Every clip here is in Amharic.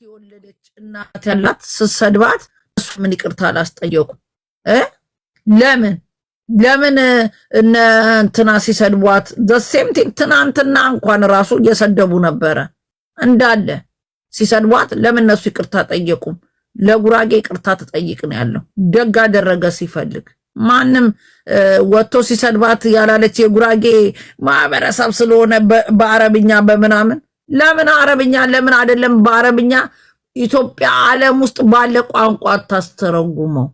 የወለደች እናት ያላት ስትሰድባት እሱ ምን ይቅርታ አላስጠየቁም? ለምን እነ እንትና ሲሰድቧት ዘሴም ቲንግ ትናንትና እንኳን ራሱ እየሰደቡ ነበረ እንዳለ ሲሰድቧት ለምን እነሱ ይቅርታ ጠየቁም? ለጉራጌ ይቅርታ ተጠይቅ ነው ያለው። ደግ አደረገ ሲፈልግ ማንም ወጥቶ ሲሰድባት ያላለች የጉራጌ ማህበረሰብ ስለሆነ በአረብኛ በምናምን ለምን አረብኛ ለምን አይደለም በአረብኛ ኢትዮጵያ ዓለም ውስጥ ባለ ቋንቋ ታስተረጉመው?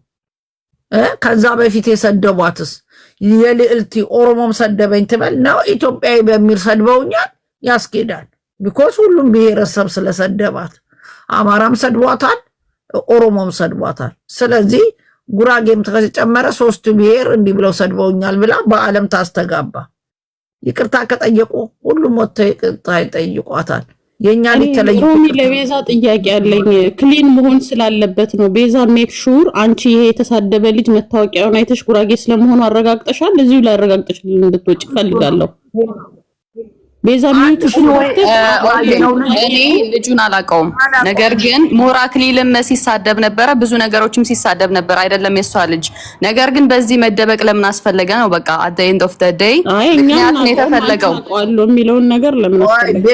ከዛ በፊት የሰደቧትስ የልዕልቲ ኦሮሞም ሰደበኝ ትበል ነው ኢትዮጵያዊ በሚል ሰድበውኛል ያስኬዳል። ቢኮዝ ሁሉም ብሔረሰብ ስለሰደባት አማራም ሰድቧታል፣ ኦሮሞም ሰድቧታል። ስለዚህ ጉራጌም ተጨመረ ሶስቱ ብሔር እንዲህ ብለው ሰድበውኛል ብላ በዓለም ታስተጋባ። ይቅርታ ከጠየቁ ሁሉም ወጥተው ይቅርታ ይጠይቋታል። የኛ ሊተለዩ ሮሚ ለቤዛ ጥያቄ ያለኝ ክሊን መሆን ስላለበት ነው። ቤዛ ሜክ ሹር አንቺ ይሄ የተሳደበ ልጅ መታወቂያውን አይተሽ ጉራጌ ስለመሆኑ አረጋግጠሻል? እዚሁ ላይ አረጋግጠሽልኝ እንድትወጪ ፈልጋለሁ። ቤዛ እኔ ልጁን አላውቀውም፣ ነገር ግን ሞራ ክሊልም ሲሳደብ ነበረ፣ ብዙ ነገሮችም ሲሳደብ ነበር አይደለም የሷ ልጅ። ነገር ግን በዚህ መደበቅ ለምን አስፈለገ ነው በቃ at the end of the day ምክንያቱም የተፈለገው የሚለውን ነገር ለምን አስፈለገ?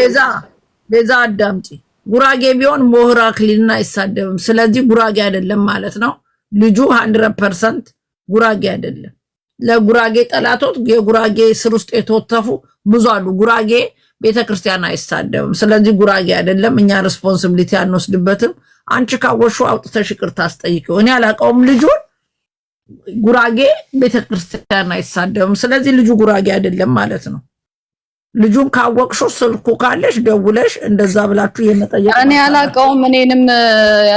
ቤዛ አዳምጪ፣ ጉራጌ ቢሆን ሞራ ክሊልና አይሳደብም። ስለዚህ ጉራጌ አይደለም ማለት ነው ልጁ 100% ጉራጌ አይደለም። ለጉራጌ ጠላቶች የጉራጌ ስር ውስጥ የተወተፉ ብዙ አሉ። ጉራጌ ቤተክርስቲያን አይሳደብም። ስለዚህ ጉራጌ አይደለም፣ እኛ ሪስፖንሲቢሊቲ አንወስድበትም። አንቺ ካወሹ አውጥተሽ ይቅርታ አስጠይቂው። እኔ አላውቀውም ልጁን። ጉራጌ ቤተክርስቲያን አይሳደብም። ስለዚህ ልጁ ጉራጌ አይደለም ማለት ነው። ልጁን ካወቅሹ ስልኩ ካለሽ ደውለሽ እንደዛ ብላችሁ የመጠየቅ እኔ አላውቀውም። እኔንም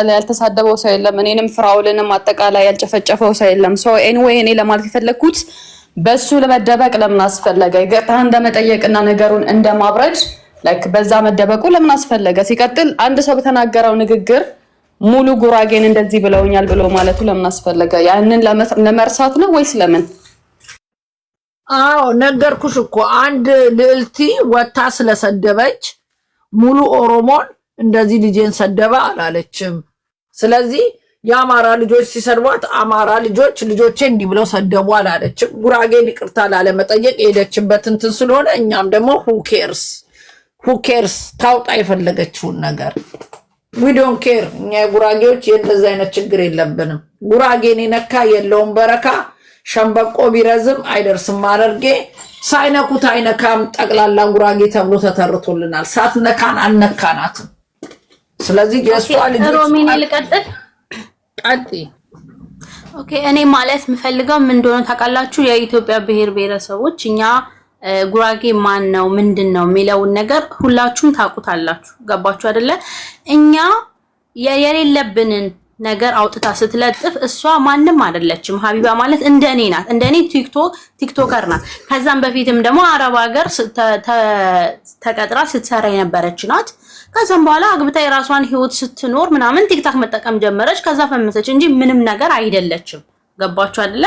ያልተሳደበው ሰው የለም። እኔንም ፍራውልንም አጠቃላይ ያልጨፈጨፈው ሰው የለም። ሶ ኤኒዌይ እኔ ለማለት የፈለኩት በሱ ለመደበቅ ለምን አስፈለገ? ይቅርታ እንደመጠየቅና ነገሩን እንደማብረድ ላይክ በዛ መደበቁ ለምን አስፈለገ? ሲቀጥል አንድ ሰው በተናገረው ንግግር ሙሉ ጉራጌን እንደዚህ ብለውኛል ብሎ ማለቱ ለምን አስፈለገ? ያንን ለመርሳት ነው ወይስ ለምን? አዎ ነገርኩሽ እኮ አንድ ልዕልቲ ወታ ስለሰደበች ሙሉ ኦሮሞን እንደዚህ ልጄን ሰደበ አላለችም። ስለዚህ የአማራ ልጆች ሲሰድቧት አማራ ልጆች ልጆቼ እንዲህ ብለው ሰደቡ አላለችም። ጉራጌን ይቅርታ ላለመጠየቅ የሄደችበት እንትን ስለሆነ እኛም ደግሞ who cares ታውጣ የፈለገችውን ነገር we don't care። እኛ የጉራጌዎች የእንደዚህ አይነት ችግር የለብንም። ጉራጌን የነካ የለውም በረካ። ሸምበቆ ቢረዝም አይደርስም ማረርጌ። ሳይነኩት አይነካም ጠቅላላ ጉራጌ ተብሎ ተተርቶልናል። ሳትነካን አልነካናትም። ስለዚህ የሷ ልጅ ሮሚኔ ልቀጥል። ኦኬ እኔ ማለት የምፈልገው ምን እንደሆነ ታውቃላችሁ? የኢትዮጵያ ብሔር ብሔረሰቦች እኛ ጉራጌ ማን ነው ምንድነው የሚለውን ነገር ሁላችሁም ታውቁታላችሁ። ገባችሁ አይደለ? እኛ የሌለብንን ነገር አውጥታ ስትለጥፍ እሷ ማንም አይደለችም። ሀቢባ ማለት እንደኔ ናት። እንደኔ ቲክቶከር ናት። ከዛም በፊትም ደግሞ አረብ ሀገር ተቀጥራ ስትሰራ የነበረች ናት። ከዛም በኋላ አግብታ የራሷን ህይወት ስትኖር ምናምን ቲክታክ መጠቀም ጀመረች። ከዛ ፈመሰች እንጂ ምንም ነገር አይደለችም። ገባችሁ አይደለ?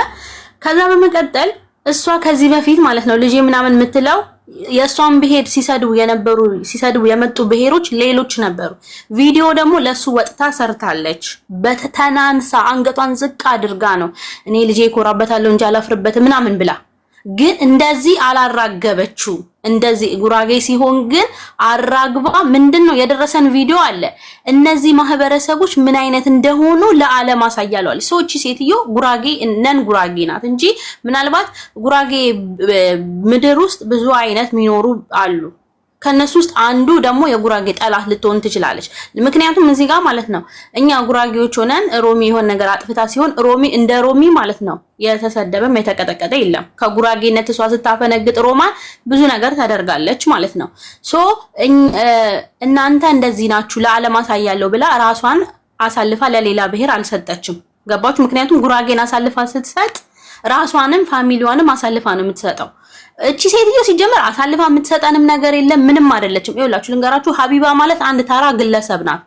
ከዛ በመቀጠል እሷ ከዚህ በፊት ማለት ነው ልጄ ምናምን የምትለው የሷን ብሄድ ሲሰድቡ የመጡ ብሄሮች ሌሎች ነበሩ። ቪዲዮ ደግሞ ለሱ ወጥታ ሰርታለች። በተናንሳ አንገቷን ዝቅ አድርጋ ነው እኔ ልጄ ይኮራበታለሁ እንጂ አላፍርበትም ምናምን ብላ፣ ግን እንደዚህ አላራገበችው። እንደዚህ ጉራጌ ሲሆን ግን አራግባ ምንድነው የደረሰን ቪዲዮ አለ። እነዚህ ማህበረሰቦች ምን አይነት እንደሆኑ ለዓለም አሳያለዋል። ሰዎች ሴትዮ ጉራጌ ነን ጉራጌ ናት እንጂ ምናልባት ጉራጌ ምድር ውስጥ ብዙ አይነት የሚኖሩ አሉ። ከነሱ ውስጥ አንዱ ደግሞ የጉራጌ ጠላት ልትሆን ትችላለች። ምክንያቱም እዚህ ጋር ማለት ነው እኛ ጉራጌዎች ሆነን ሮሚ የሆነ ነገር አጥፍታ ሲሆን ሮሚ እንደ ሮሚ ማለት ነው የተሰደበም የተቀጠቀጠ የለም። ከጉራጌነት እሷ ስታፈነግጥ ሮማን ብዙ ነገር ታደርጋለች ማለት ነው። ሶ እናንተ እንደዚህ ናችሁ ለዓለም አሳያለሁ ብላ ራሷን አሳልፋ ለሌላ ብሔር አልሰጠችም። ገባችሁ? ምክንያቱም ጉራጌን አሳልፋ ስትሰጥ ራሷንም ፋሚሊዋንም አሳልፋ ነው የምትሰጠው። እቺ ሴትዮ ሲጀመር አሳልፋ የምትሰጠንም ነገር የለም፣ ምንም አይደለችም። ይኸውላችሁ ልንገራችሁ፣ ሀቢባ ማለት አንድ ታራ ግለሰብ ናት።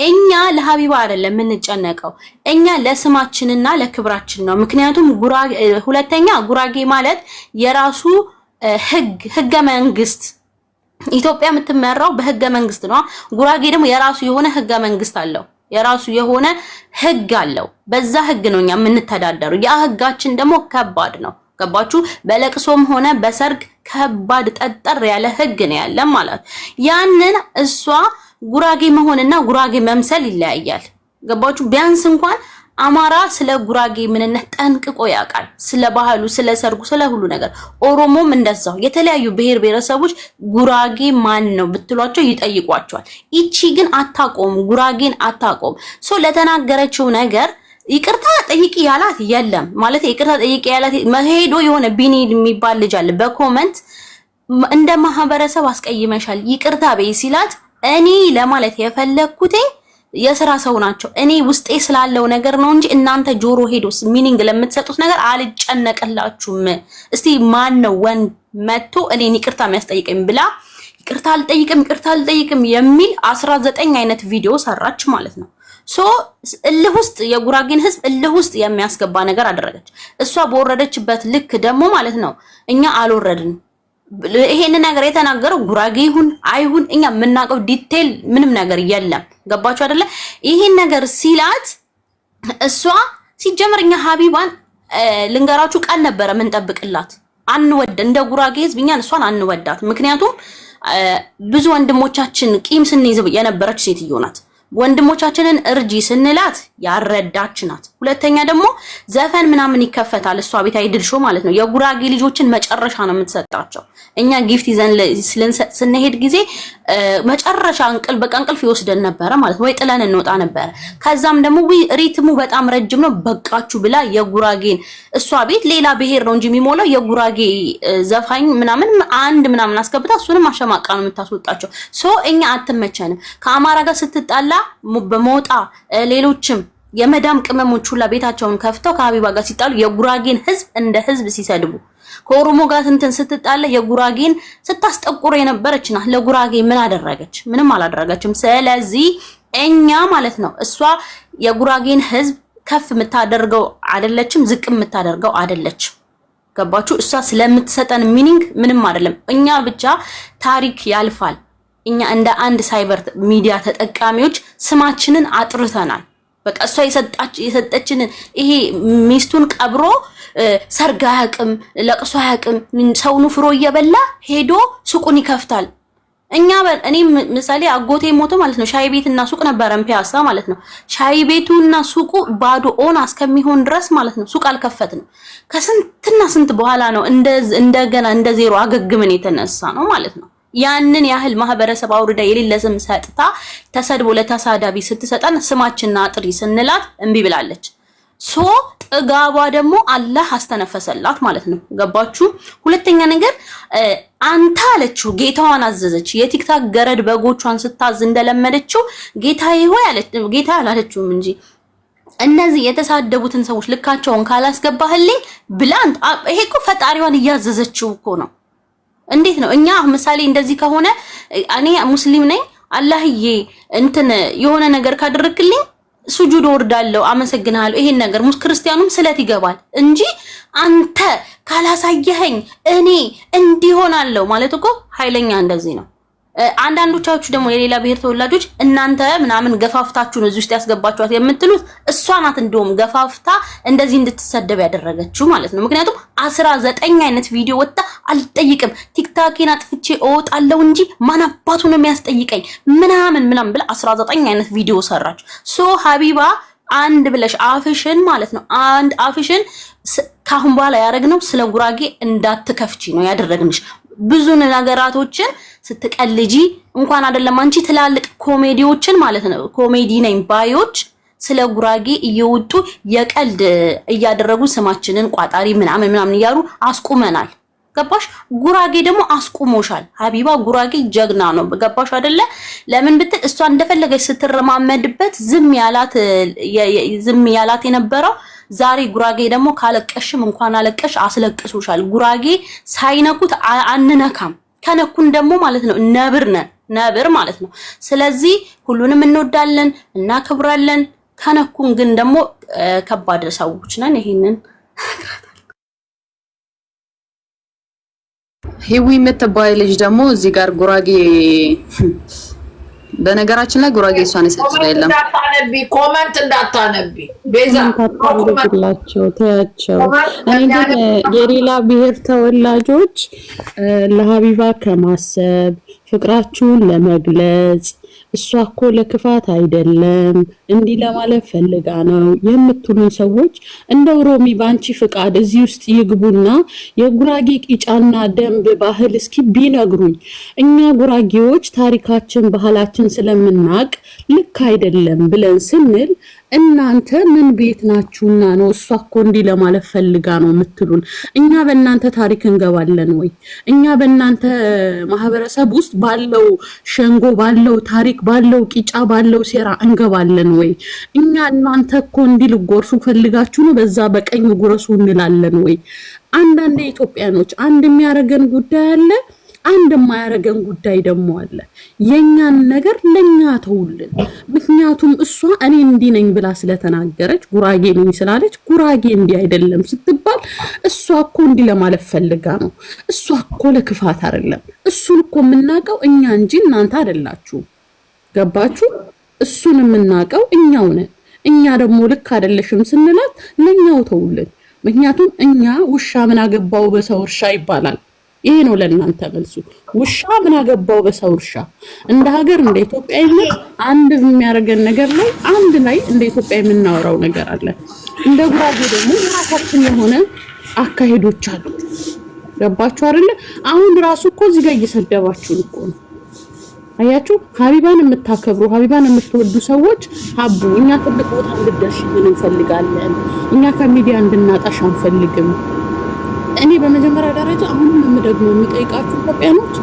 እኛ ለሀቢባ አይደለም የምንጨነቀው፣ እኛ ለስማችንና ለክብራችን ነው። ምክንያቱም ሁለተኛ ጉራጌ ማለት የራሱ ህገ መንግስት ኢትዮጵያ የምትመራው በህገ መንግስት ነው። ጉራጌ ደግሞ የራሱ የሆነ ህገ መንግስት አለው። የራሱ የሆነ ህግ አለው። በዛ ህግ ነው እኛ የምንተዳደረው። ያ ህጋችን ደግሞ ከባድ ነው። ገባችሁ? በለቅሶም ሆነ በሰርግ ከባድ ጠጠር ያለ ህግ ነው ያለ ማለት። ያንን እሷ ጉራጌ መሆንና ጉራጌ መምሰል ይለያያል። ገባችሁ? ቢያንስ እንኳን አማራ ስለ ጉራጌ ምንነት ጠንቅቆ ያውቃል። ስለ ባህሉ፣ ስለ ሰርጉ፣ ስለ ሁሉ ነገር። ኦሮሞም እንደዛው። የተለያዩ ብሔር ብሔረሰቦች ጉራጌ ማን ነው ብትሏቸው ይጠይቋቸዋል። ይቺ ግን አታቆም፣ ጉራጌን አታቆም። ሶ ለተናገረችው ነገር ይቅርታ ጠይቂ ያላት የለም ማለት ይቅርታ ጠይቂ ያላት መሄዶ የሆነ ቢኒ የሚባል ልጅ አለ በኮመንት እንደ ማህበረሰብ አስቀይመሻል ይቅርታ በይ ሲላት እኔ ለማለት የፈለኩትኝ የሥራ ሰው ናቸው። እኔ ውስጤ ስላለው ነገር ነው እንጂ እናንተ ጆሮ ሄዶስ ሚኒንግ ለምትሰጡት ነገር አልጨነቅላችሁም። እስቲ ማን ነው ወንድ መጥቶ እኔን ይቅርታ የሚያስጠይቀኝ ብላ ይቅርታ አልጠይቅም የሚል 19 አይነት ቪዲዮ ሰራች ማለት ነው። ሶ እልህ ውስጥ የጉራጌን ህዝብ እልህ ውስጥ የሚያስገባ ነገር አደረገች። እሷ በወረደችበት ልክ ደግሞ ማለት ነው እኛ አልወረድን። ይሄን ነገር የተናገረው ጉራጌ ይሁን አይሁን እኛ የምናውቀው ዲቴል ምንም ነገር የለም። ገባችሁ አይደለ? ይሄን ነገር ሲላት እሷ ሲጀመር እኛ ሀቢባን ልንገራችሁ ቃል ነበረ ምን ጠብቅላት አንወድ እንደ ጉራጌ ህዝብ እኛን እሷን አንወዳት። ምክንያቱም ብዙ ወንድሞቻችን ቂም ስንይዝ የነበረች ሴትዮ ናት። ወንድሞቻችንን እርጂ ስንላት ያረዳች ናት። ሁለተኛ ደግሞ ዘፈን ምናምን ይከፈታል እሷ ቤት አይድልሾ ማለት ነው። የጉራጌ ልጆችን መጨረሻ ነው የምትሰጣቸው። እኛ ጊፍት ይዘን ስንሄድ ጊዜ መጨረሻ እንቅልፍ ይወስደን ነበረ ማለት ወይ ጥለን እንወጣ ነበረ። ከዛም ደግሞ ሪትሙ በጣም ረጅም ነው በቃችሁ ብላ የጉራጌን እሷ ቤት ሌላ ብሔር ነው እንጂ የሚሞላው የጉራጌ ዘፋኝ ምናምን አንድ ምናምን አስገብታ እሱንም አሸማቃ ነው የምታስወጣቸው። ሶ እኛ አትመቸንም። ከአማራ ጋር ስትጣላ በሞጣ ሌሎችም የመዳም ቅመሞች ሁላ ቤታቸውን ከፍተው ከሀቢባ ጋር ሲጣሉ የጉራጌን ህዝብ እንደ ህዝብ ሲሰድቡ ከኦሮሞ ጋር እንትን ስትጣላ የጉራጌን ስታስጠቁር የነበረች ናት። ለጉራጌ ምን አደረገች? ምንም አላደረገችም። ስለዚህ እኛ ማለት ነው እሷ የጉራጌን ህዝብ ከፍ የምታደርገው አይደለችም፣ ዝቅ የምታደርገው አይደለችም። ገባችሁ? እሷ ስለምትሰጠን ሚኒንግ ምንም አይደለም። እኛ ብቻ ታሪክ ያልፋል። እኛ እንደ አንድ ሳይበር ሚዲያ ተጠቃሚዎች ስማችንን አጥርተናል። በቃ እሷ የሰጠችንን ይሄ ሚስቱን ቀብሮ ሰርግ አያውቅም፣ ለቅሶ አያውቅም፣ ሰው ንፍሮ እየበላ ሄዶ ሱቁን ይከፍታል። እኔ ምሳሌ አጎቴ ሞቶ ማለት ነው ሻይ ቤትና ሱቅ ነበረን ፒያሳ ማለት ነው። ሻይ ቤቱና ሱቁ ባዶ ኦና እስከሚሆን ድረስ ማለት ነው ሱቅ አልከፈትንም። ከስንትና ስንት በኋላ ነው እንደገና እንደ ዜሮ አገግምን የተነሳ ነው ማለት ነው። ያንን ያህል ማህበረሰብ አውርዳ የሌለ ስም ሰጥታ ተሰድቦ ለተሳዳቢ ስትሰጠን ስማችንና አጥሪ ስንላት እምቢ ብላለች። ሶ ጥጋቧ ደግሞ አላህ አስተነፈሰላት ማለት ነው። ገባችሁ? ሁለተኛ ነገር አንተ አለችው ጌታዋን አዘዘች። የቲክታክ ገረድ በጎቿን ስታዝ እንደለመደችው ጌታዬ ሆይ አለች። ጌታ አላለችውም እንጂ እነዚህ የተሳደቡትን ሰዎች ልካቸውን ካላስገባህልኝ ብላን ይሄ እኮ ፈጣሪዋን እያዘዘችው እኮ ነው። እንዴት ነው እኛ ምሳሌ እንደዚህ ከሆነ እኔ ሙስሊም ነኝ አላህዬ እንትን የሆነ ነገር ካደረክልኝ ሱጁድ ወርዳለሁ አመሰግናለሁ ይሄን ነገር ክርስቲያኑም ስለት ይገባል እንጂ አንተ ካላሳየኸኝ እኔ እንዲሆናለሁ ማለት እኮ ኃይለኛ እንደዚህ ነው። አንዳንዶቻችሁ ደግሞ የሌላ ብሔር ተወላጆች እናንተ ምናምን ገፋፍታችሁ ነው እዚህ ውስጥ ያስገባችኋት የምትሉት እሷ ናት እንደውም ገፋፍታ እንደዚህ እንድትሰደብ ያደረገችው ማለት ነው። ምክንያቱም 19 አይነት ቪዲዮ ወጣ አልጠይቅም ቲክታኬን አጥፍቼ እወጣለሁ እንጂ ማን አባቱ ነው የሚያስጠይቀኝ ምናምን ብላ 19 አይነት ቪዲዮ ሰራች። ሶ ሀቢባ አንድ ብለሽ አፍሽን ማለት ነው አንድ አፍሽን ካሁን በኋላ ያደረግነው ስለ ጉራጌ እንዳትከፍቺ ነው ያደረግንሽ። ብዙ ነገራቶችን ስትቀልጂ እንኳን አይደለም አንቺ ትላልቅ ኮሜዲዎችን ማለት ነው ኮሜዲ ነኝ ባዮች ስለ ጉራጌ እየወጡ የቀልድ እያደረጉ ስማችንን ቋጣሪ ምናምን እያሉ አስቁመናል። ገባሽ? ጉራጌ ደግሞ አስቁሞሻል። ሀቢባ ጉራጌ ጀግና ነው። ገባሽ አይደለ? ለምን ብትል እሷ እንደፈለገች ስትረማመድበት ዝም ያላት የነበረው ዛሬ ጉራጌ ደግሞ ካለቀሽም እንኳን አለቀሽ አስለቅሶሻል። ጉራጌ ሳይነኩት አንነካም፣ ከነኩን ደግሞ ማለት ነው ነብር ማለት ነው። ስለዚህ ሁሉንም እንወዳለን እናከብራለን። ከነኩን ግን ደግሞ ከባድ ሰዎች ነን። ይሄንን ሂዊ የምትባይ ልጅ ደግሞ እዚህ ጋር ጉራጌ በነገራችን ላይ ጉራጌ እሷን የሰጠው የለም። ኮመንት እንዳታነቢ ቤዛ ታታላቸው ተያቸው። እኔ ግን የሌላ ብሔር ተወላጆች ለሀቢባ ከማሰብ ፍቅራችሁን ለመግለጽ እሷ እኮ ለክፋት አይደለም እንዲህ ለማለት ፈልጋ ነው የምትሉኝ ሰዎች እንደው ሮሚ ባንቺ ፍቃድ እዚህ ውስጥ ይግቡና የጉራጌ ቂጫና ደንብ ባህል እስኪ ቢነግሩኝ። እኛ ጉራጌዎች ታሪካችን ባህላችን ስለምናቅ ልክ አይደለም ብለን ስንል እናንተ ምን ቤት ናችሁና ነው እሷ እኮ እንዲህ ለማለት ፈልጋ ነው የምትሉን? እኛ በእናንተ ታሪክ እንገባለን ወይ? እኛ በእናንተ ማህበረሰብ ውስጥ ባለው ሸንጎ ባለው ታሪክ ባለው ቂጫ ባለው ሴራ እንገባለን ወይ? እኛ እናንተ እኮ እንዲህ ልጎርሱ ፈልጋችሁ ነው በዛ በቀኝ ጉረሱ እንላለን ወይ? አንዳንድ ኢትዮጵያኖች አንድ የሚያረገን ጉዳይ አለ፣ አንድ የማያረገን ጉዳይ ደግሞ አለ። የኛን ነገር ለኛ ተውልን። ምክንያቱም እሷ እኔ እንዲህ ነኝ ብላ ስለተናገረች ጉራጌ ነኝ ስላለች ጉራጌ እንዲህ አይደለም ስትባል እሷ እኮ እንዲህ ለማለት ፈልጋ ነው። እሷ እኮ ለክፋት አይደለም። እሱን እኮ የምናውቀው እኛ እንጂ እናንተ አይደላችሁ። ገባችሁ? እሱን የምናውቀው እኛው ነን። እኛ ደግሞ ልክ አይደለሽም ስንላት ለኛው ተውልን። ምክንያቱም እኛ ውሻ ምን አገባው በሰው እርሻ ይባላል። ይሄ ነው ለእናንተ መልሱ። ውሻ ምን አገባው በሰው እርሻ። እንደ ሀገር እንደ ኢትዮጵያዊነት አንድ የሚያደርገን ነገር ላይ አንድ ላይ እንደ ኢትዮጵያ የምናወራው ነገር አለ። እንደ ጉራጌ ደግሞ የራሳችን የሆነ አካሄዶች አሉ። ገባችሁ አይደለ? አሁን ራሱ እኮ እዚህ ጋር እየሰደባችሁን እኮ ነው። አያችሁ? ሀቢባን የምታከብሩ ሀቢባን የምትወዱ ሰዎች ሀቡ እኛ ትልቅ ቦታ እንድትደርሺልን እንፈልጋለን። እኛ ከሚዲያ እንድናጣሽ አንፈልግም። እኔ በመጀመሪያ ደረጃ አሁንም የምደግመው የምጠይቃችሁ ኢትዮጵያኖች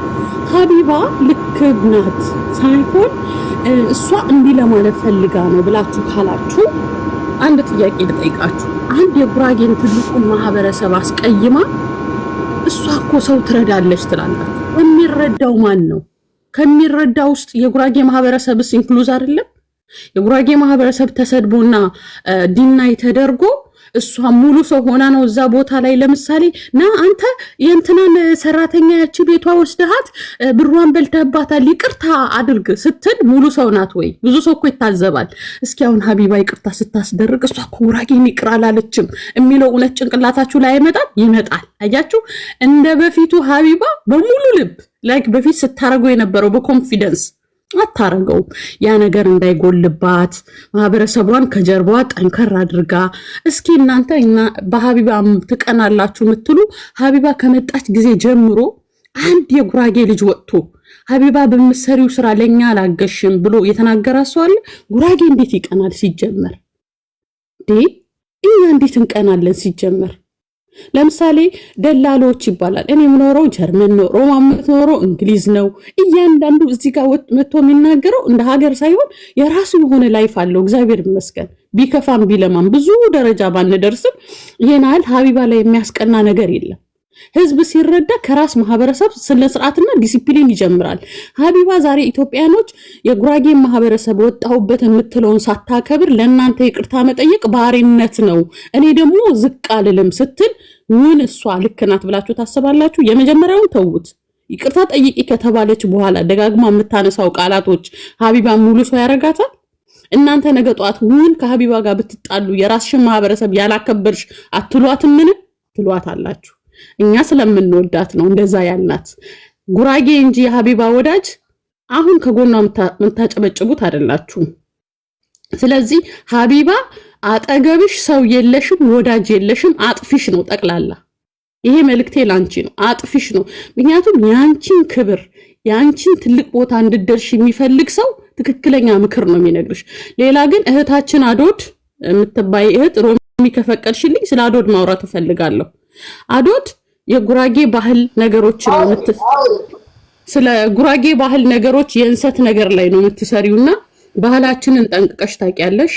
ሀቢባ ልክ ናት ሳይሆን እሷ እንዲህ ለማለት ፈልጋ ነው ብላችሁ ካላችሁ አንድ ጥያቄ ልጠይቃችሁ። አንድ የጉራጌን ትልቁን ማህበረሰብ አስቀይማ እሷ እኮ ሰው ትረዳለች ትላላችሁ። የሚረዳው ማን ነው? ከሚረዳ ውስጥ የጉራጌ ማህበረሰብስ ኢንክሉዝ አይደለም? የጉራጌ ማህበረሰብ ተሰድቦና ዲናይ ተደርጎ እሷ ሙሉ ሰው ሆና ነው እዛ ቦታ ላይ ለምሳሌ ና አንተ የእንትናን ሰራተኛ ያቺ ቤቷ ወስደሃት ብሯን በልተህባታል ይቅርታ አድርግ ስትል ሙሉ ሰው ናት ወይ? ብዙ ሰው እኮ ይታዘባል። እስኪ አሁን ሀቢባ ይቅርታ ስታስደርግ እሷ እኮ ጉራጌን ይቅር አላለችም የሚለው እውነት ጭንቅላታችሁ ላይ አይመጣም? ይመጣል። አያችሁ? እንደ በፊቱ ሀቢባ በሙሉ ልብ ላይክ በፊት ስታረገው የነበረው በኮንፊደንስ አታረገውም። ያ ነገር እንዳይጎልባት ማህበረሰቧን ከጀርባዋ ጠንከር አድርጋ እስኪ እናንተ በሀቢባ ትቀናላችሁ የምትሉ ሀቢባ ከመጣች ጊዜ ጀምሮ አንድ የጉራጌ ልጅ ወጥቶ ሀቢባ በምትሰሪው ስራ ለኛ አላገሽም ብሎ የተናገረ ሰው አለ? ጉራጌ እንዴት ይቀናል ሲጀመር? እኛ እንዴት እንቀናለን ሲጀመር? ለምሳሌ ደላሎች ይባላል። እኔ የምኖረው ጀርመን ነው፣ ሮማ የምትኖረው እንግሊዝ ነው። እያንዳንዱ እዚህ ጋር መጥቶ የሚናገረው እንደ ሀገር ሳይሆን የራሱ የሆነ ላይፍ አለው። እግዚአብሔር ይመስገን። ቢከፋም ቢለማም ብዙ ደረጃ ባንደርስም ይሄን ያህል ሀቢባ ላይ የሚያስቀና ነገር የለም። ህዝብ ሲረዳ ከራስ ማህበረሰብ ስነ ስርዓትና ዲሲፕሊን ይጀምራል። ሀቢባ ዛሬ ኢትዮጵያኖች የጉራጌ ማህበረሰብ ወጣሁበት የምትለውን ሳታከብር ለእናንተ ይቅርታ መጠየቅ ባሪነት ነው፣ እኔ ደግሞ ዝቅ አልልም ስትል ምን እሷ ልክ ናት ብላችሁ ታስባላችሁ? የመጀመሪያውን ተውት። ይቅርታ ጠይቂ ከተባለች በኋላ ደጋግማ የምታነሳው ቃላቶች ሀቢባ ሙሉ ሰው ያረጋታል? እናንተ ነገ ጧት ምን ከሀቢባ ጋር ብትጣሉ የራስሽን ማህበረሰብ ያላከበርሽ አትሏትም? ምን ትሏት አላችሁ? እኛ ስለምንወዳት ነው እንደዛ ያልናት። ጉራጌ እንጂ የሀቢባ ወዳጅ አሁን ከጎኗ የምታጨበጭቡት አይደላችሁም። ስለዚህ ሀቢባ አጠገብሽ ሰው የለሽም፣ ወዳጅ የለሽም፣ አጥፊሽ ነው ጠቅላላ። ይሄ መልእክቴ ላንቺ ነው፣ አጥፊሽ ነው። ምክንያቱም ያንቺን ክብር ያንቺን ትልቅ ቦታ እንድደርሽ የሚፈልግ ሰው ትክክለኛ ምክር ነው የሚነግርሽ። ሌላ ግን እህታችን አዶድ የምትባይ እህት ሮሚ ከፈቀድሽልኝ ስለ አዶድ ማውራት እፈልጋለሁ። አዶድ የጉራጌ ባህል ነገሮች ነው ስለ ጉራጌ ባህል ነገሮች የእንሰት ነገር ላይ ነው የምትሰሪውና ባህላችንን ጠንቅቀሽ ታውቂያለሽ።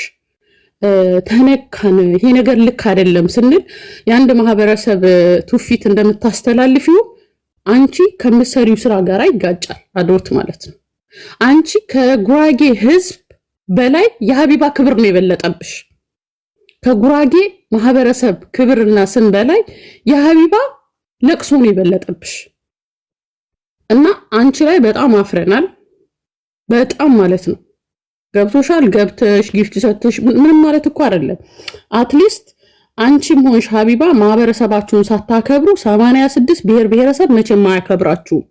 ተነካን ይሄ ነገር ልክ አይደለም ስንል የአንድ ማህበረሰብ ትውፊት እንደምታስተላልፊው አንቺ ከምትሰሪው ስራ ጋር ይጋጫል። አዶት ማለት ነው አንቺ ከጉራጌ ህዝብ በላይ የሀቢባ ክብር ነው የበለጠብሽ። ከጉራጌ ማህበረሰብ ክብርና ስም በላይ የሀቢባ ለቅሶ ነው የበለጠብሽ። እና አንቺ ላይ በጣም አፍረናል። በጣም ማለት ነው። ገብቶሻል? ገብተሽ ጊፍት ሰጥተሽ ምንም ማለት እኮ አይደለም። አትሊስት አንቺም ሆንሽ ሀቢባ ማህበረሰባችሁን ሳታከብሩ 86 ብሔር ብሔረሰብ መቼም አያከብራችሁም።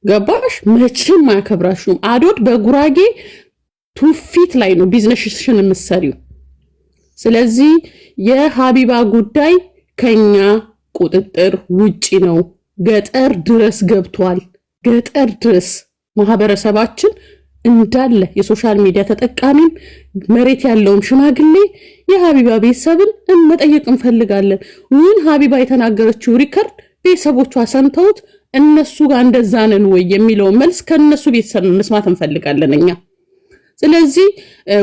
ገባሽ? መቼም አያከብራችሁም። አዶት በጉራጌ ትውፊት ላይ ነው ቢዝነስሽን የምትሰሪው። ስለዚህ የሀቢባ ጉዳይ ከኛ ቁጥጥር ውጪ ነው። ገጠር ድረስ ገብቷል። ገጠር ድረስ ማህበረሰባችን እንዳለ የሶሻል ሚዲያ ተጠቃሚም መሬት ያለውም ሽማግሌ የሀቢባ ቤተሰብን መጠየቅ እንፈልጋለን። ውን ሀቢባ የተናገረችው ሪከርድ ቤተሰቦቿ ሰምተውት እነሱ ጋር እንደዛ ነን ወይ የሚለው መልስ ከነሱ ቤተሰብ መስማት እንፈልጋለን እኛ። ስለዚህ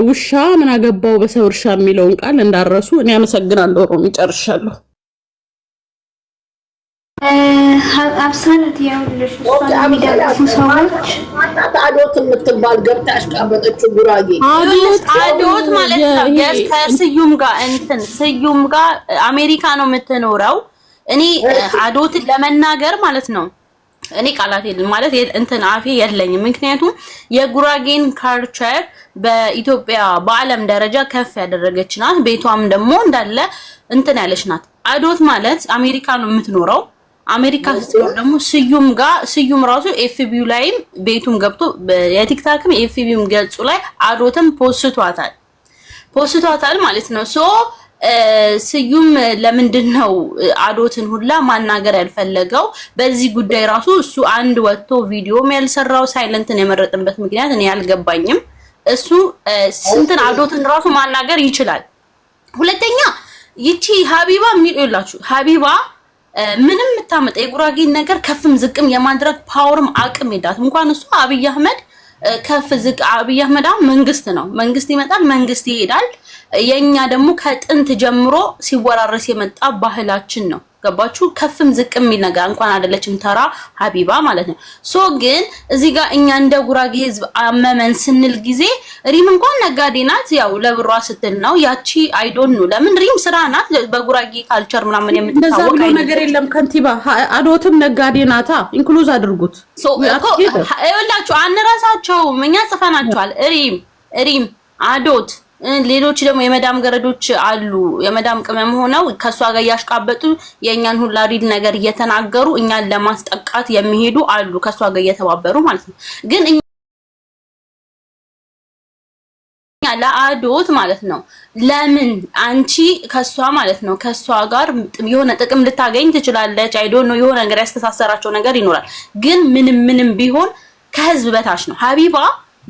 ውሻ ምን አገባው በሰው እርሻ የሚለውን ቃል እንዳረሱ እኔ አመሰግናለሁ። ሮሚ ጨርሻለሁ። አብሳለት ያውልሽ ሰዎች አዶት የምትባል ገብታ አሽቃበጠችው ጉራጌ አዶት ማለት ነው። ከስዩም ጋር ስዩም ጋር አሜሪካ ነው የምትኖረው። እኔ አዶትን ለመናገር ማለት ነው እኔ ቃላት የለም ማለት አፌ የለኝም። ምክንያቱም የጉራጌን ካልቸር በኢትዮጵያ በዓለም ደረጃ ከፍ ያደረገች ናት። ቤቷም ደግሞ እንዳለ ያለች ናት። አዶት ማለት አሜሪካ ነው የምትኖረው። አሜሪካ ስትኖር ደግሞ ስዩም ራሱ ኤፍቢዩ ላይም ቤቱም ገብቶ የቲክታክም ኤፍቢዩም ገጹ ላይ አዶትም ፖስቷታል ማለት ነው። ሶ ስዩም ለምንድነው አዶትን ሁላ ማናገር ያልፈለገው? በዚህ ጉዳይ ራሱ እሱ አንድ ወጥቶ ቪዲዮም ያልሰራው ሳይለንትን የመረጥበት ምክንያት እኔ ያልገባኝም። እሱ አዶትን ራሱ ማናገር ይችላል። ሁለተኛ ይቺ ሀቢባ የሚሉላችሁ ሀቢባ ምንም የምታመጣ የጉራጌን ነገር ከፍም ዝቅም የማድረግ ፓወርም አቅም የላትም። እንኳን እሱ አብይ አህመድ ከፍ ዝቅ አብይ አህመድ መንግስት ነው። መንግስት ይመጣል፣ መንግስት ይሄዳል። የኛ ደግሞ ከጥንት ጀምሮ ሲወራረስ የመጣ ባህላችን ነው። ገባችሁ? ከፍም ዝቅም የሚል ነገር እንኳን አይደለችም ተራ ሀቢባ ማለት ነው። ሶ ግን እዚህ ጋር እኛ እንደ ጉራጌ ህዝብ አመመን ስንል ጊዜ ሪም እንኳን ነጋዴ ናት፣ ያው ለብሯ ስትል ነው። ያቺ አይዶን ነው ለምን ሪም ስራ ናት፣ በጉራጌ ካልቸር ምናምን የምትታወቅ ነገር የለም። ከንቲባ አዶትም ነጋዴ ናታ፣ ኢንክሉዝ አድርጉት። ይኸውላችሁ አንረሳቸውም፣ እኛ ጽፈናቸዋል። ሪም አዶት ሌሎች ደግሞ የመዳም ገረዶች አሉ። የመዳም ቅመም ሆነው ከሷ ጋር ያሽቃበጡ የኛን ሁላ ሪል ነገር እየተናገሩ እኛን ለማስጠቃት የሚሄዱ አሉ፣ ከሷ ጋር እየተባበሩ ማለት ነው። ግን እኛ ለአዶት ማለት ነው ለምን አንቺ ከሷ ማለት ነው ከሷ ጋር የሆነ ጥቅም ልታገኝ ትችላለች። አይ ዶንት ኖ የሆነ ነገር ያስተሳሰራቸው ነገር ይኖራል። ግን ምንም ቢሆን ከህዝብ በታች ነው። ሀቢባ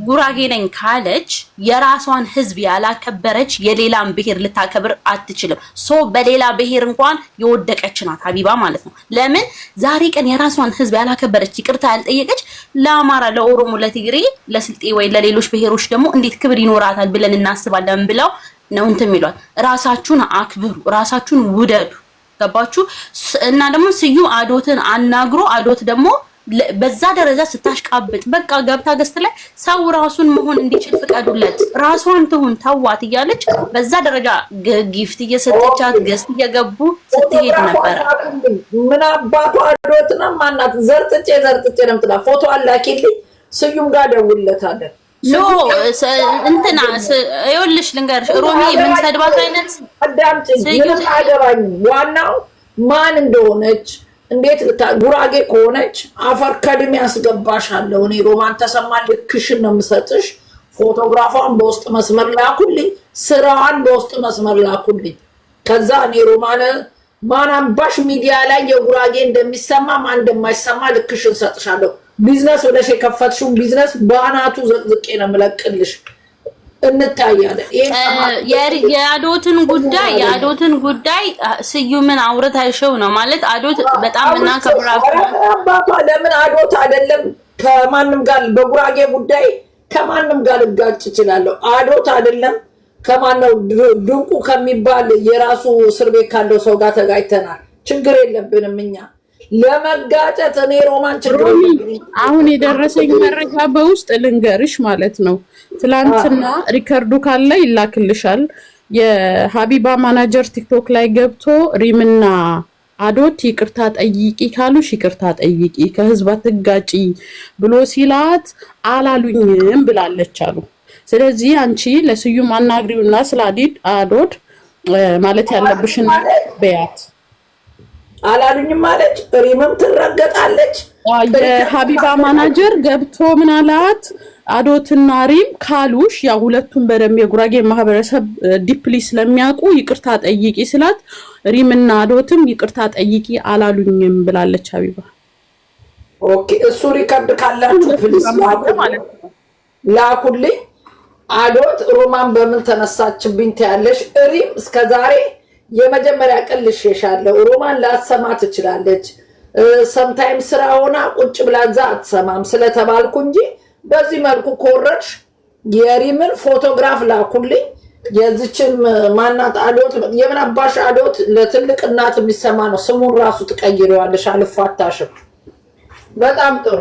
ጉራጌ ነኝ ካለች የራሷን ህዝብ ያላከበረች የሌላን ብሄር ልታከብር አትችልም። ሶ በሌላ ብሄር እንኳን የወደቀች ናት ሀቢባ ማለት ነው። ለምን ዛሬ ቀን የራሷን ህዝብ ያላከበረች ይቅርታ ያልጠየቀች ለአማራ፣ ለኦሮሞ፣ ለትግሬ፣ ለስልጤ ወይ ለሌሎች ብሄሮች ደግሞ እንዴት ክብር ይኖራታል ብለን እናስባለን ብለው ነው የሚሏት። ራሳችሁን አክብሩ፣ ራሳችሁን ውደዱ። ገባችሁ? እና ደግሞ ስዩም አዶትን አናግሮ አዶት ደግሞ በዛ ደረጃ ስታሽቃብጥ በቃ ገብታ ገስት ላይ ሰው ራሱን መሆን እንዲችል ፍቀዱለት፣ ራሷን ትሁን ተዋት እያለች በዛ ደረጃ ጊፍት እየሰጠቻት ገስት እየገቡ ስትሄድ ነበረ። ምን አባቷ አዶትና ማናት ዘርጥጬ ነው ትላ ፎቶ አላኪልኝ ስዩም ጋር ደውለታለን። ኖ ይኸውልሽ ልንገርሽ ሮሚ ምን ሰድባት አይነት አዳምጪ። ምን አገባኝ ዋናው ማን እንደሆነች እንዴት ጉራጌ ከሆነች አፈር ከድሜ ያስገባሻለሁ። እኔ ሮማን ተሰማ ልክሽን ነው የምሰጥሽ። ፎቶግራፏን በውስጥ መስመር ላኩልኝ፣ ስራዋን በውስጥ መስመር ላኩልኝ። ከዛ እኔ ሮማን ማን አባሽ ሚዲያ ላይ የጉራጌ እንደሚሰማ ማን እንደማይሰማ ልክሽን ሰጥሻለሁ። ቢዝነስ ብለሽ የከፈትሽውን ቢዝነስ በአናቱ ዘቅዝቄ ነው የምለቅልሽ። እንታያለን። የአዶትን ጉዳይ ስዩምን አውርታሽው ነው ማለት አዶት በጣም እና አባቷ ለምን አዶት አይደለም ከማንም ጋር በጉራጌ ጉዳይ ከማንም ጋር ልጋጭ እችላለሁ። አዶት አይደለም ከማነው ድንቁ ከሚባል የራሱ እስር ቤት ካለው ሰው ጋር ተጋጭተናል። ችግር የለብንም እኛ ለመጋጨት። እኔ ሮማን ችግር አሁን የደረሰኝ መረጃ በውስጥ ልንገርሽ ማለት ነው። ትላንትና ሪከርዱ ካለ ይላክልሻል። የሀቢባ ማናጀር ቲክቶክ ላይ ገብቶ ሪምና አዶት ይቅርታ ጠይቂ ካሉሽ ይቅርታ ጠይቂ ከህዝብ አትጋጪ ብሎ ሲላት አላሉኝም ብላለች አሉ። ስለዚህ አንቺ ለስዩም አናግሪውና ስለ አዶት ማለት ያለብሽን በያት። አላሉኝም ማለች ሪምም ትረገጣለች። የሀቢባ ማናጀር ገብቶ ምን አላት? አዶትና ሪም ካሉሽ ያ ሁለቱም በደም የጉራጌ ማህበረሰብ ዲፕሊ ስለሚያውቁ ይቅርታ ጠይቂ ስላት ሪምና አዶትም ይቅርታ ጠይቂ አላሉኝም ብላለች ሀቢባ። ኦኬ እሱ ሪከርድ ካላችሁ ፕሊስ ላኩልኝ። አዶት ሮማን በምን ተነሳችብኝ ትያለሽ? ሪም እስከዛሬ የመጀመሪያ ቀን ልሽሻለሁ። ሮማን ላሰማ ትችላለች። ሰምታይም ስራ ሆና ቁጭ ብላ እዛ አትሰማም ስለተባልኩ እንጂ በዚህ መልኩ ኮረሽ የሪምን ፎቶግራፍ ላኩልኝ። የዚችን ማናት አዶት የምን አባሽ አዶት ለትልቅ እናት የሚሰማ ነው። ስሙን ራሱ ትቀይረዋለሽ። አልፋታሽም። በጣም ጥሩ